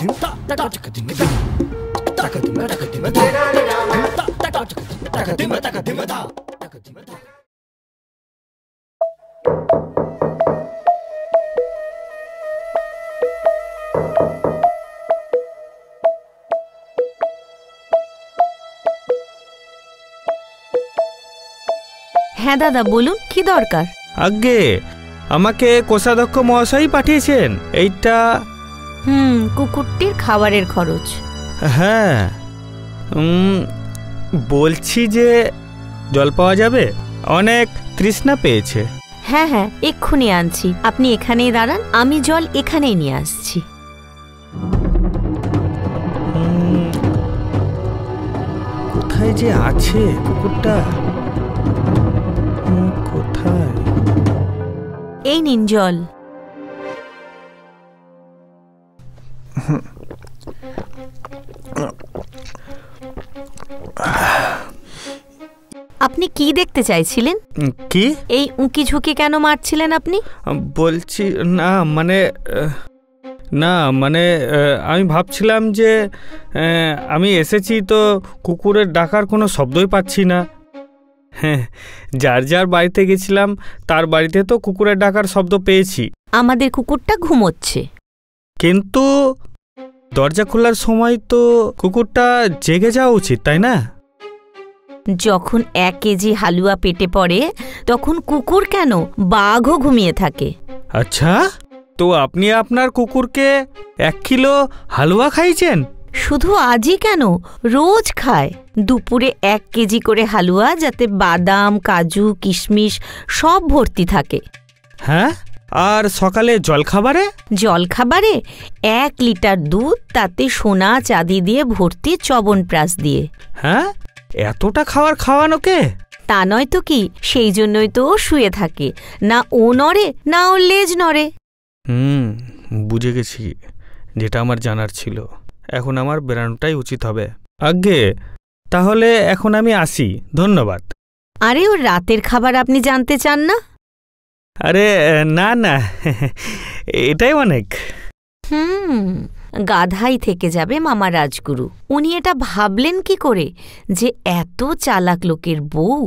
হ্যাঁ দাদা, বলুন কি দরকার? আগে আমাকে কোষাধ্যক্ষ মহাশয় পাঠিয়েছেন এইটা। কুকুরটির খাবারের খরচ। হ্যাঁ, বলছি যে জল পাওয়া যাবে? অনেক তৃষ্ণা পেয়েছে। হ্যাঁ হ্যাঁ, এক্ষুনি আনছি, আপনি এখানেই দাঁড়ান, আমি জল এখানেই নিয়ে আসছি। কোথায় যে আছে কুকুরটা? কোথায়? এই নিন জল। আপনি কি দেখতে চাইছিলেন? কি? এই উঁকি ঝুঁকি কেন মারছিলেন আপনি? বলছি না মানে আমি ভাবছিলাম যে আমি এসেছি তো কুকুরের ডাকার কোনো শব্দই পাচ্ছি না। হ্যাঁ, যার যার বাড়িতে গেছিলাম তার বাড়িতে তো কুকুরের ডাকার শব্দ পেয়েছি। আমাদের কুকুরটা ঘুমোচ্ছে। কিন্তু দরজা খোলার সময় তো কুকুরটা জেগে যাওয়া উচিত, তাই না? যখন 1 কেজি হালুয়া পেটে পড়ে তখন কুকুর কেন, বাঘও ঘুমিয়ে থাকে। আচ্ছা, তো আপনি আপনার কুকুরকে 1 কিলো হালুয়া খাইয়েছেন? শুধু আজই কেন, রোজ খায়। দুপুরে 1 কেজি করে হালুয়া, যাতে বাদাম, কাজু, কিশমিশ সব ভর্তি থাকে। হ্যাঁ, আর সকালে জলখাবারে? জলখাবারে 1 লিটার দুধ, তাতে সোনা চাঁদি দিয়ে ভর্তি চবনপ্রাশ দিয়ে। হ্যাঁ, এতটা খাবার খাওয়ানোকে? তা নয় তো কি, সেই জন্যই তো ও শুয়ে থাকে, না ও নড়ে না ওর লেজ নড়ে। বুঝে গেছি, যেটা আমার জানার ছিল। এখন আমার বেরানোটাই উচিত হবে। আগে তাহলে এখন আমি আসি, ধন্যবাদ। আরে ওর রাতের খাবার আপনি জানতে চান না? আরে না, এটাই অনেক। গাধাই থেকে যাবে মামা রাজগুরু। উনি এটা ভাবলেন কি করে যে এত চালাক লোকের বউ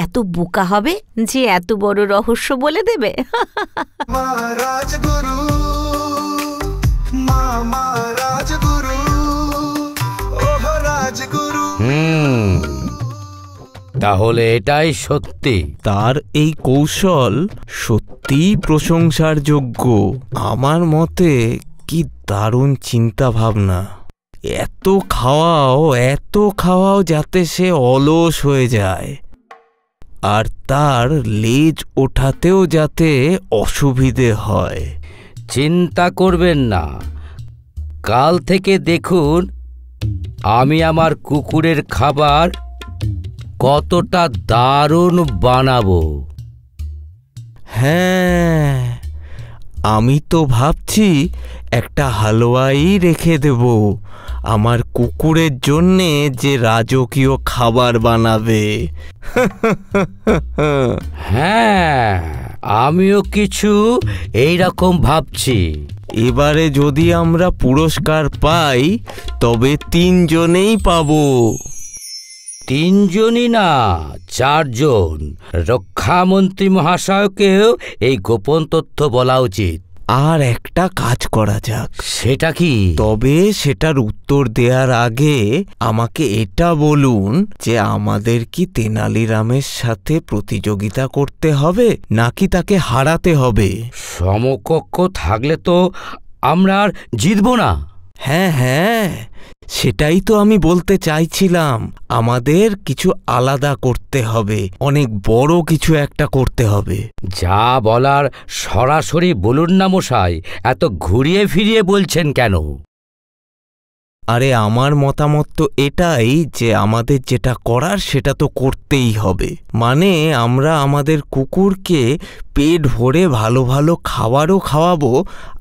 এত বোকা হবে যে এত বড় রহস্য বলে দেবে? তাহলে এটাই সত্যি? তার এই কৌশল সত্যিই প্রশংসার যোগ্য। আমার মতে কি দারুণ চিন্তা ভাবনা। এত খাওয়াও যাতে সে অলস হয়ে যায়, আর তার লেজ ওঠাতেও যাতে অসুবিধে হয়। চিন্তা করবেন না, কাল থেকে দেখুন আমি আমার কুকুরের খাবার কতটা দারুণ বানাবো। হ্যাঁ, আমি তো ভাবছি একটা হালুয়াই রেখে দেব আমার কুকুরের জন্যে, যে রাজকীয় খাবার বানাবে। হ্যাঁ, আমিও কিছু এইরকম ভাবছি। এবারে যদি আমরা পুরস্কার পাই তবে 3 জনেই পাবো। 3 জনই না, 4 জন। রক্ষামন্ত্রী মহাশয়কেও এই গোপন তথ্য বলা উচিত। আর একটা কাজ করা যাক। সেটা কি? তবে সেটার উত্তর দেওয়ার আগে আমাকে এটা বলুন যে আমাদের কি তেনালিরামের সাথে প্রতিযোগিতা করতে হবে নাকি তাকে হারাতে হবে? সমকক্ষ থাকলে তো আমরা আর জিতব না। হ্যাঁ, সেটাই তো আমি বলতে চাইছিলাম। আমাদের কিছু আলাদা করতে হবে, অনেক বড় কিছু একটা করতে হবে। যা বলার সরাসরি বলুন না মশাই, এত ঘুরিয়ে ফিরিয়ে বলছেন কেন? আরে আমার মতামত তো এটাই যে আমাদের যেটা করার সেটা তো করতেই হবে। মানে আমরা আমাদের কুকুরকে পেট ভরে ভালো ভালো খাবারও খাওয়াবো,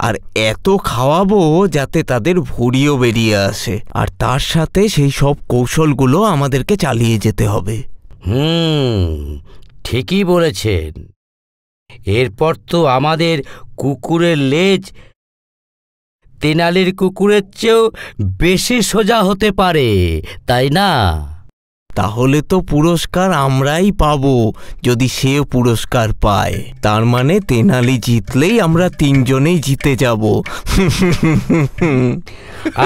আর এত খাওয়াবো যাতে তাদের ভুঁড়িও বেরিয়ে আসে, আর তার সাথে সেই সব কৌশলগুলো আমাদেরকে চালিয়ে যেতে হবে। ঠিকই বলেছেন। এরপর তো আমাদের কুকুরের লেজ তেনালির কুকুরের চেয়েও বেশি সোজা হতে পারে, তাই না? তাহলে তো পুরস্কার আমরাই পাবো যদি সেও পুরস্কার পায়। তার মানে তেনালি জিতলেই আমরা তিনজনেই জিতে যাব।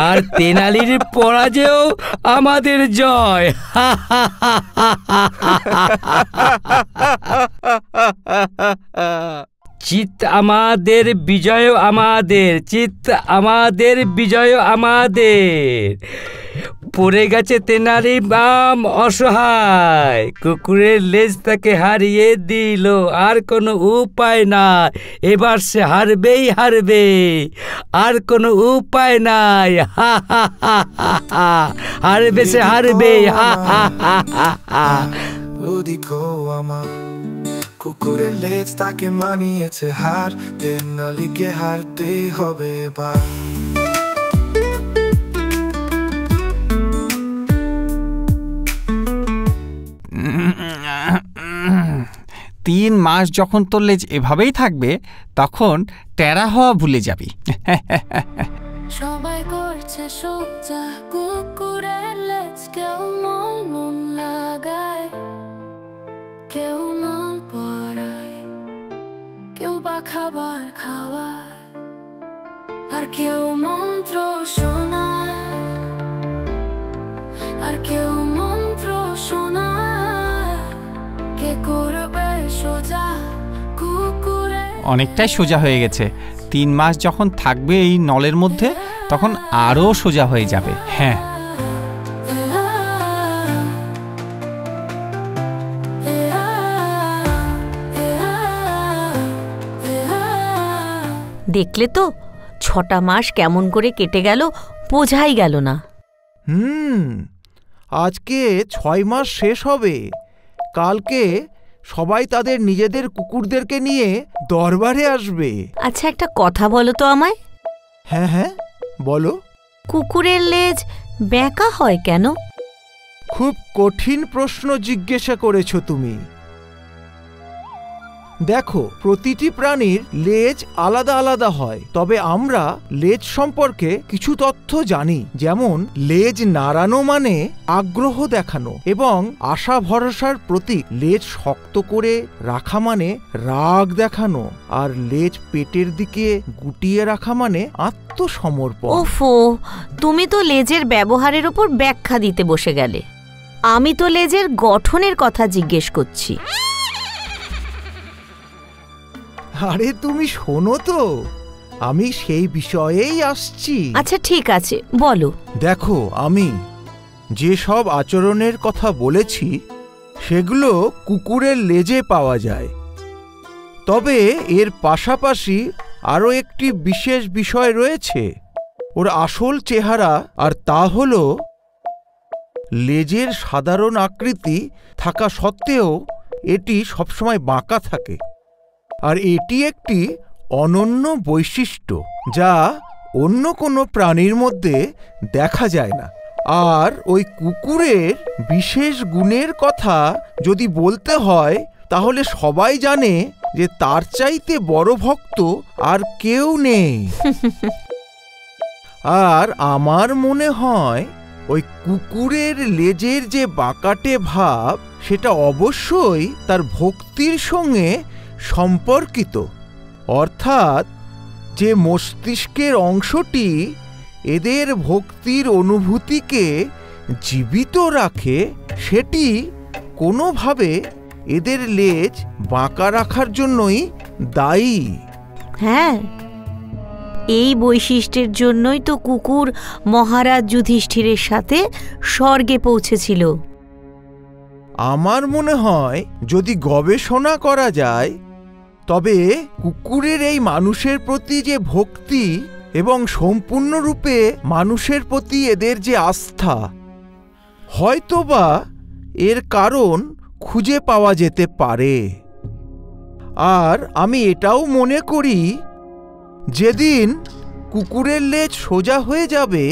আর তেনালির পরাজয়ও আমাদের জয়। চিত আমাদের, বিজয় আমাদের, চিত আমাদের, বিজয় আমাদের। পড়ে গেছে তেনালি বাম অসহায়, কুকুরের লেজ তাকে হারিয়ে দিল, আর কোনো উপায় নাই, এবার সে হারবেই হারবে, আর কোনো উপায় নাই। হা হা হা হা, হারবে সে হারবে। হা হা হা হা। ওদিকো আমার কুকুরের লেজ তাকে মানিয়েছে হার, তেনালিকে হারতেই হবে এবার। 3 মাস যখন তোর লেজ এভাবেই থাকবে তখন টেরা হওয়া ভুলে যাবি। সবাই করছে সোজা, কুকুরের লেজ কেউ মন লাগায়, কেউ মন পড়ায়, কেউ বা খাবার খাওয়ায়, আর কেউ মন্ত্র শোনায়, আর কেউ মন্ত্র শোনায়। কে করবে সোজা কুকুরে? অনেকটাই সোজা হয়ে গেছে। 3 মাস যখন থাকবে এই নলের মধ্যে তখন আরও সোজা হয়ে যাবে। হ্যাঁ, দেখলে তো 6টা মাস কেমন করে কেটে গেল, বোঝাই গেল না। আজকে 6 মাস শেষ হবে। কালকে সবাই তাদের নিজেদের কুকুরদেরকে নিয়ে দরবারে আসবে। আচ্ছা, একটা কথা বলো তো আমায়। হ্যাঁ হ্যাঁ, বলো। কুকুরের লেজ বেঁকা হয় কেন? খুব কঠিন প্রশ্ন জিজ্ঞাসা করেছো তুমি। দেখো, প্রতিটি প্রাণীর লেজ আলাদা আলাদা হয়, তবে আমরা লেজ সম্পর্কে কিছু তথ্য জানি। যেমন লেজ নাড়ানো মানে আগ্রহ দেখানো এবং আশা ভরসার প্রতীক। লেজ শক্ত করে রাখা মানে রাগ দেখানো, আর লেজ পেটের দিকে গুটিয়ে রাখা মানে আত্মসমর্পণ। ওফো, তুমি তো লেজের ব্যবহারের উপর ব্যাখ্যা দিতে বসে গেলে। আমি তো লেজের গঠনের কথা জিজ্ঞেস করছি। আরে তুমি শোনো তো, আমি সেই বিষয়েই আসছি। আচ্ছা ঠিক আছে, বলো। দেখো, আমি যে সব আচরণের কথা বলেছি সেগুলো কুকুরের লেজে পাওয়া যায়। তবে এর পাশাপাশি আরও একটি বিশেষ বিষয় রয়েছে ওর আসল চেহারা, আর তা হলো লেজের সাধারণ আকৃতি থাকা সত্ত্বেও এটি সবসময় বাঁকা থাকে। আর এটি একটি অনন্য বৈশিষ্ট্য যা অন্য কোনো প্রাণীর মধ্যে দেখা যায় না। আর ওই কুকুরের বিশেষ গুণের কথা যদি বলতে হয় তাহলে সবাই জানে যে তার চাইতে বড় ভক্ত আর কেউ নেই। আর আমার মনে হয় ওই কুকুরের লেজের যে বাঁকাটে ভাব সেটা অবশ্যই তার ভক্তির সঙ্গে সম্পর্কিত। অর্থাৎ যে মস্তিষ্কের অংশটি এদের ভক্তির অনুভূতিকে জীবিত রাখে সেটি কোনোভাবে এদের লেজ বাঁকা রাখার জন্যই দায়ী। হ্যাঁ, এই বৈশিষ্ট্যের জন্যই তো কুকুর মহারাজ যুধিষ্ঠিরের সাথে স্বর্গে পৌঁছেছিল। আমার মনে হয় যদি গবেষণা করা যায় তবে কুকুরের এই মানুষের প্রতি যে ভক্তি এবং সম্পূর্ণরূপে মানুষের প্রতি এদের যে আস্থা, হয়তোবা এর কারণ খুঁজে পাওয়া যেতে পারে। আর আমি এটাও মনে করি যেদিন কুকুরের লেজ সোজা হয়ে যাবে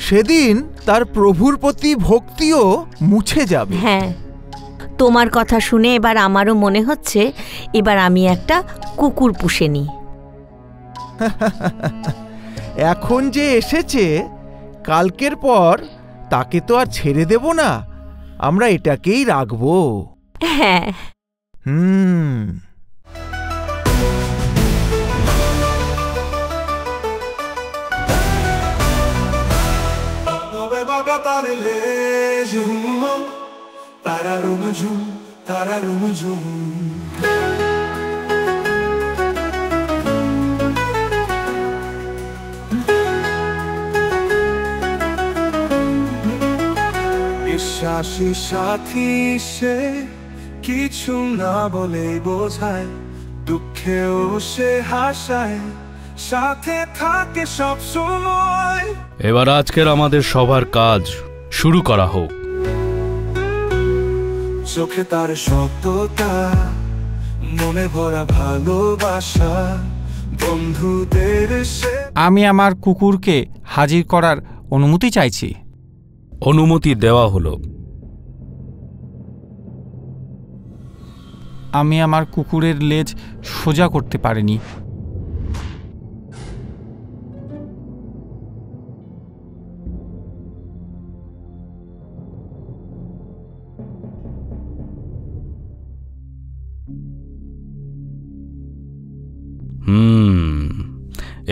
সেদিন তার প্রভুর প্রতি ভক্তিও মুছে যাবে। হ্যাঁ, তোমার কথা শুনে এবার আমারও মনে হচ্ছে এবার আমি একটা কুকুর পুষে নিই। এখন যে এসেছে, কালকের পর তাকে তো আর ছেড়ে দেব না, আমরা এটাকেই রাখবো। হ্যাঁ। বিশ্বাসী সাথী সে, কিছু না বলেই বোঝায়, দুঃখেও সে হাসায়, সাথে থাকে সব সময়। এবার আজকের আমাদের সবার কাজ শুরু করা হোক। চোখে তার সত্যতা, মনে ভরা ভালোবাসা, বন্ধুদের সে। আমি আমার কুকুরকে হাজির করার অনুমতি চাইছি। অনুমতি দেওয়া হলো। আমি আমার কুকুরের লেজ সোজা করতে পারিনি।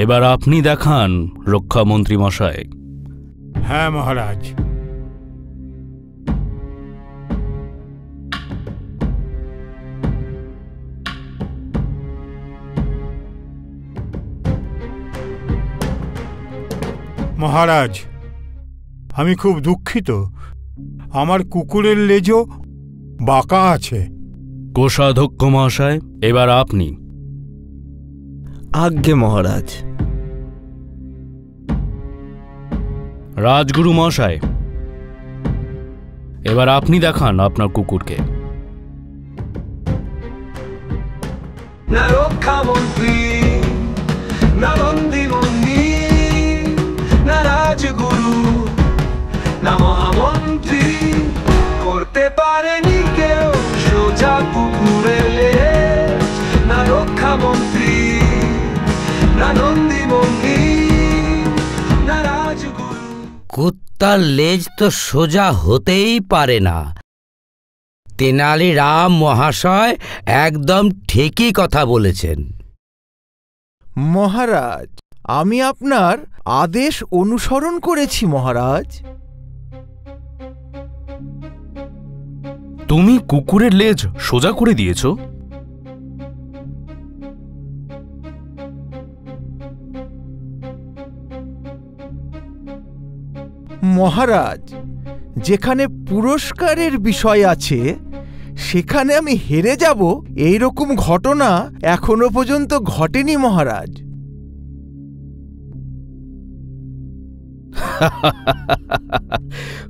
এবার আপনি দেখান রক্ষামন্ত্রী মশাই। হ্যাঁ মহারাজ। মহারাজ, আমি খুব দুঃখিত, আমার কুকুরের লেজও বাঁকা আছে। কোষাধ্যক্ষ মহাশয়, এবার আপনি। আজ্ঞে মহারাজ। রাজগুরু মশাই, এবার আপনি দেখান আপনার কুকুরকে। না রক্ষামন্ত্রী, না বন্দিমন্ত্রী, না রাজগুরু, না মহামন্ত্রী, করতে পারেনি কেউ সোজা কুকুরের লেজ। না রক্ষামন্ত্রী, না নন্দীমন্ত্রী, না রাজগুরু। কুত্তার লেজ তো সোজা হতেই পারে না। তেনালি রাম মহাশয় একদম ঠিকই কথা বলেছেন। মহারাজ, আমি আপনার আদেশ অনুসরণ করেছি মহারাজ। তুমি কুকুরের লেজ সোজা করে দিয়েছ? মহারাজ, যেখানে পুরস্কারের বিষয় আছে সেখানে আমি হেরে যাব, এইরকম ঘটনা এখনো পর্যন্ত ঘটেনি মহারাজ।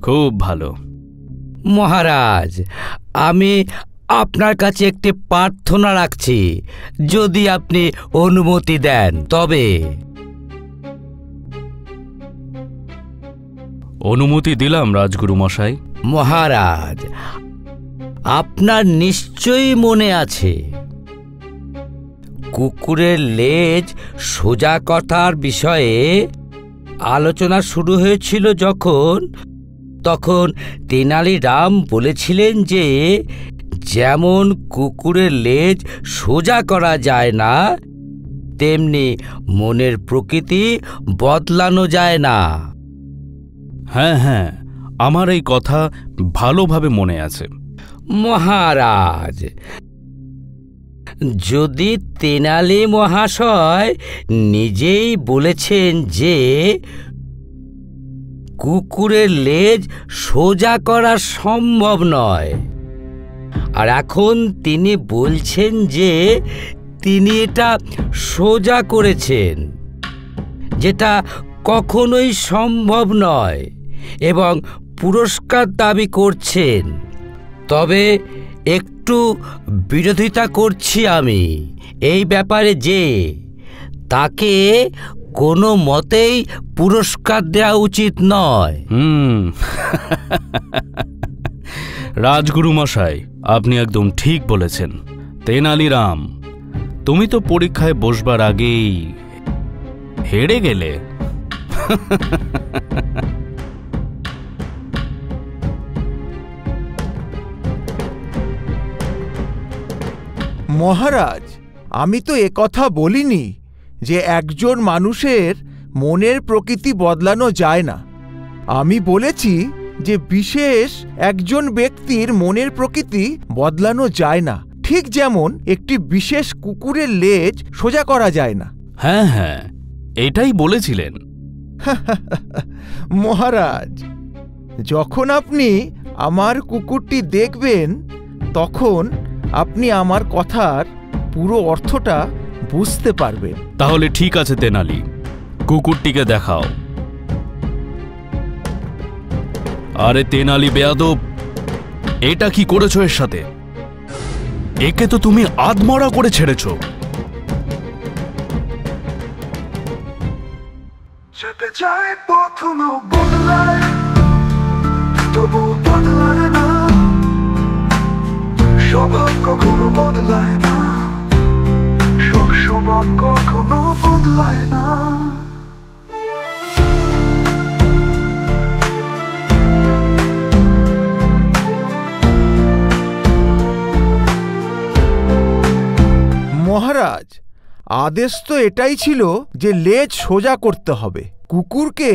খুব ভালো। মহারাজ, আমি আপনার কাছে একটি প্রার্থনা রাখছি, যদি আপনি অনুমতি দেন তবে। অনুমতি দিলাম রাজগুরু মশাই। মহারাজ, আপনার নিশ্চয়ই মনে আছে কুকুরের লেজ সোজা কথার বিষয়ে আলোচনা শুরু হয়েছিল তখন তেনালি রাম বলেছিলেন যে যেমন কুকুরের লেজ সোজা করা যায় না, তেমনি মনের প্রকৃতি বদলানো যায় না। হ্যাঁ হ্যাঁ, আমার এই কথা ভালোভাবে মনে আছে। মহারাজ, যদি তেনালি মহাশয় নিজেই বলেছেন যে কুকুরের লেজ সোজা করা সম্ভব নয়, আর এখন তিনি বলছেন যে তিনি এটা সোজা করেছেন, যেটা কখনোই সম্ভব নয়, এবং পুরস্কার দাবি করছেন, তবে একটু বিরোধিতা করছি আমি এই ব্যাপারে যে তাকে কোনো মতেই পুরস্কার দেওয়া উচিত নয়। রাজগুরু মশাই, আপনি একদম ঠিক বলেছেন। তেনালি রাম, তুমি তো পরীক্ষায় বসবার আগেই হেরে গেলে? মহারাজ, আমি তো একথা বলিনি যে একজন মানুষের মনের প্রকৃতি বদলানো যায় না। আমি বলেছি যে বিশেষ একজন ব্যক্তির মনের প্রকৃতি বদলানো যায় না, ঠিক যেমন একটি বিশেষ কুকুরের লেজ সোজা করা যায় না। হ্যাঁ হ্যাঁ, এটাই বলেছিলেন। মহারাজ, যখন আপনি আমার কুকুরটি দেখবেন তখন আপনি আমার কথার পুরো অর্থটা বুঝতে পারবেন। তাহলে ঠিক আছে তেনালি, কুকুরটিকে দেখাও। আরে তেনালি বেয়াদব, এটা কি করেছো এর সাথে? একে তো তুমি আধমরা করে ছেড়েছো। চেপে যায় প্রথমও বদলায়, তবু বদলায় না। স্বভাব কখনো বদলায় না, সবসময় কখনো বদলায় না। মহারাজ, আদেশ তো এটাই ছিল যে লেজ সোজা করতে হবে। কুকুরকে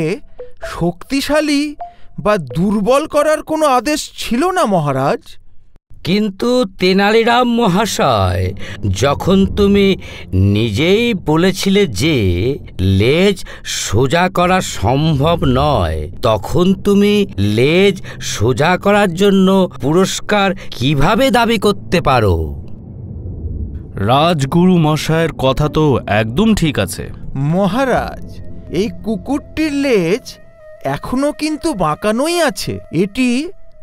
শক্তিশালী বা দুর্বল করার কোনো আদেশ ছিল না মহারাজ। কিন্তু তেনালিরাম মহাশয়, যখন তুমি নিজেই বলেছিলে যে লেজ সোজা করা সম্ভব নয়, তখন তুমি লেজ সোজা করার জন্য পুরস্কার কিভাবে দাবি করতে পারো? রাজগুরু মশায়ের কথা তো একদম ঠিক আছে। মহারাজ, এই কুকুরটির লেজ এখনো কিন্তু বাঁকানোই আছে। এটি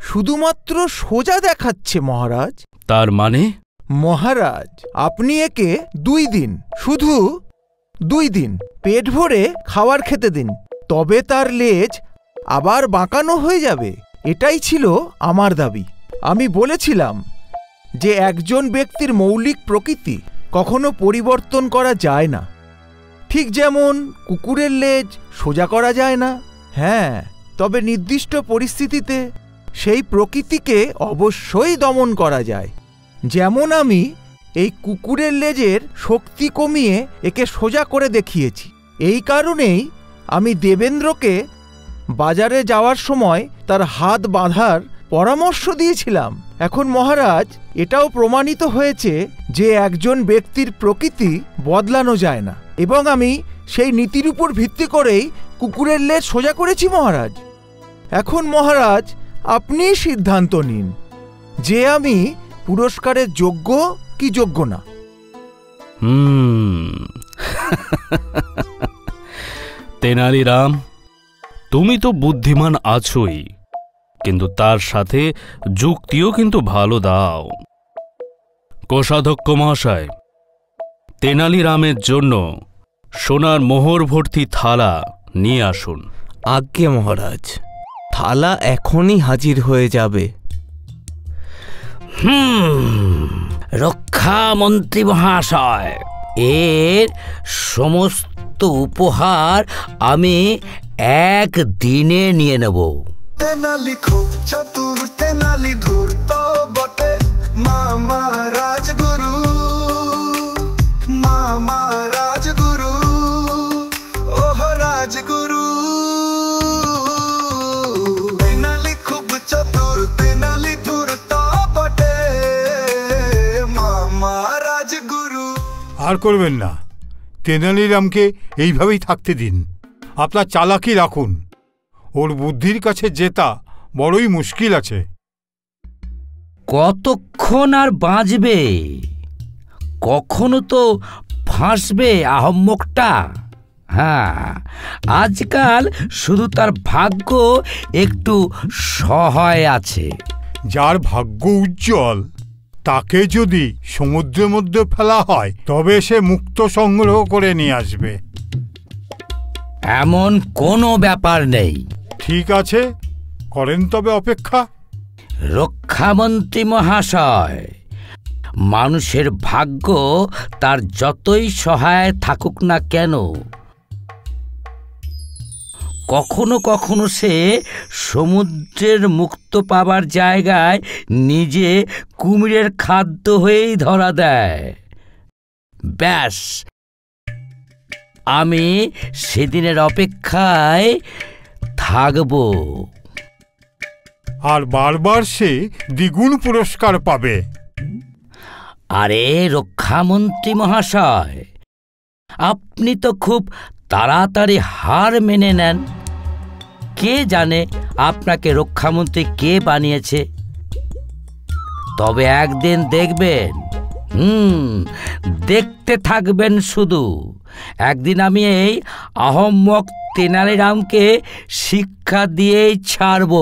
শুধুমাত্র সোজা দেখাচ্ছে মহারাজ। তার মানে? মহারাজ, আপনি একে 2 দিন, শুধু 2 দিন পেট ভরে খাবার খেতে দিন, তবে তার লেজ আবার বাঁকানো হয়ে যাবে। এটাই ছিল আমার দাবি। আমি বলেছিলাম যে একজন ব্যক্তির মৌলিক প্রকৃতি কখনো পরিবর্তন করা যায় না, ঠিক যেমন কুকুরের লেজ সোজা করা যায় না। হ্যাঁ, তবে নির্দিষ্ট পরিস্থিতিতে সেই প্রকৃতিকে অবশ্যই দমন করা যায়। যেমন আমি এই কুকুরের লেজের শক্তি কমিয়ে একে সোজা করে দেখিয়েছি। এই কারণেই আমি দেবেন্দ্রকে বাজারে যাওয়ার সময় তার হাত বাঁধার পরামর্শ দিয়েছিলাম। এখন মহারাজ, এটাও প্রমাণিত হয়েছে যে একজন ব্যক্তির প্রকৃতি বদলানো যায় না, এবং আমি সেই নীতির উপর ভিত্তি করেই কুকুরের লেজ সোজা করেছি মহারাজ। এখন মহারাজ, আপনি সিদ্ধান্ত নিন যে আমি পুরস্কারের যোগ্য কি যোগ্য না। তেনালিরাম, তুমি তো বুদ্ধিমান আছোই, কিন্তু তার সাথে যুক্তিও কিন্তু ভালো দাও। কোষাধ্যক্ষ মহাশয়, তেনালিরামের জন্য সোনার মোহর ভর্তি থালা নিয়ে আসুন। আজ্ঞে মহারাজ, থালা এখনই হাজির হয়ে যাবে। রক্ষামন্ত্রী মহাশয়, এর সমস্ত উপহার আমি 1 দিনে নিয়ে নেব। তেনালি খুব চতুর, তেনালি ধূর্ত বটে, মামা রাজগুরু, মামা রাজগুরু, ওহ রাজগুরু। তেনালি খুব চতুর, তেনালি ধূর্ত বটে, মামা রাজগুরু। আর করবেন না, তেনালিরামকে এইভাবেই থাকতে দিন। আপনার চালাকি রাখুন, ওর বুদ্ধির কাছে জেতা বড়ই মুশকিল আছে। কতক্ষণ আর বাঁচবে? কখনো তো ফাঁসবে আহম্মকটা। হ্যাঁ, আজকাল শুধু তার ভাগ্য একটু সহায় আছে। যার ভাগ্য উজ্জ্বল তাকে যদি সমুদ্রের মধ্যে ফেলা হয় তবে সে মুক্ত সংগ্রহ করে নিয়ে আসবে। এমন কোনো ব্যাপার নেই। ঠিক আছে, করেন তবে অপেক্ষা। রক্ষামন্ত্রী মহাশয়, মানুষের ভাগ্য তার যতই সহায় থাকুক না কেন, কখনো কখনো সে সমুদ্রের মুক্ত পাবার জায়গায় নিজে কুমিরের খাদ্য হয়েই ধরা দেয়। ব্যাস, আমি সেদিনের অপেক্ষায় থাকব। আর বারবার সে দ্বিগুণ পুরস্কার পাবে। আরে রক্ষামন্ত্রী মহাশয়, আপনি তো খুব তাড়াতাড়ি হার মেনে নেন। কে জানে আপনাকে রক্ষামন্ত্রী কে বানিয়েছে? তবে একদিন দেখবেন, দেখতে থাকবেন শুধু। একদিন আমি এই আহম্মক তেনালিরামকে শিক্ষা দিয়েই ছাড়ব।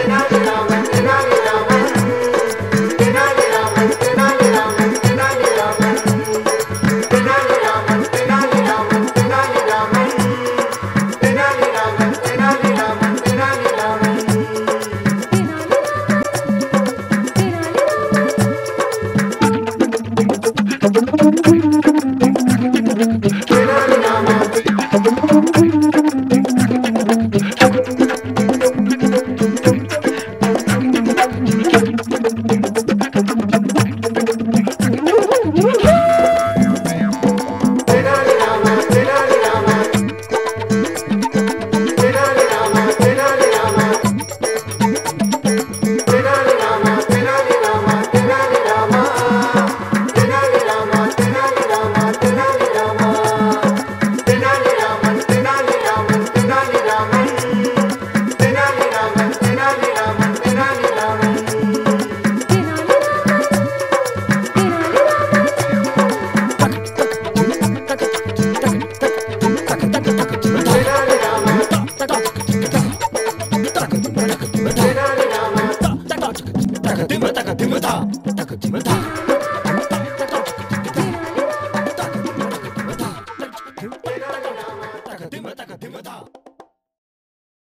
তেনালি